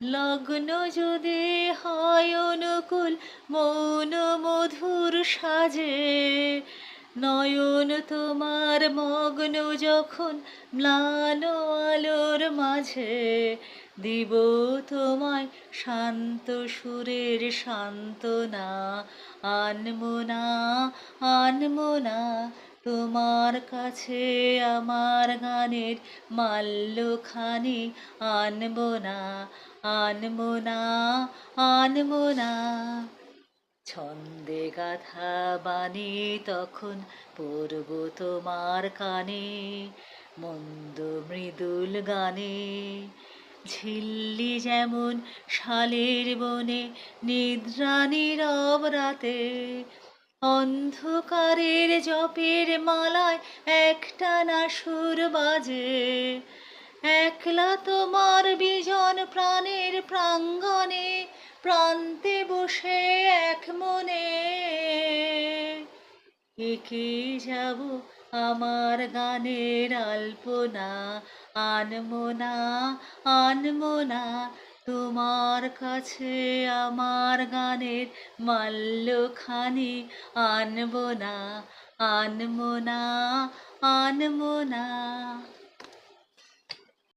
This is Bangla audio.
লগ্ন যদি হয় অনুকূল, মৌন মধুর সাজে, নয়ন তোমার মগ্ন যখন ম্লান আলোর মাঝে, দিব তোমায় শান্ত সুরের সান্ত্বনা। আনমো না, আনমো না তোমার কাছে আমার গানের মাল্যখানি, আনমো না, আনমো না, আনমো না। ছন্দে গাথা বাণী তখন পড়ব তোমার কানে, মন্দ মৃদুল গানে। ঝিল্লি যেমন শালের বনে নিদ্রা নীরব রাতে, অন্ধকারের জপের মালায় একটানা সুর বাজে। একলা তোমার বিজন প্রাণের প্রাঙ্গণে, প্রান্তে বসে এক মনে একে যাব আমার গানের আলপনা। আনমো না, আনমো না তোমার কাছে আমার গানের মাল্যখানি, আনবো না, আনমো না, আনমো না।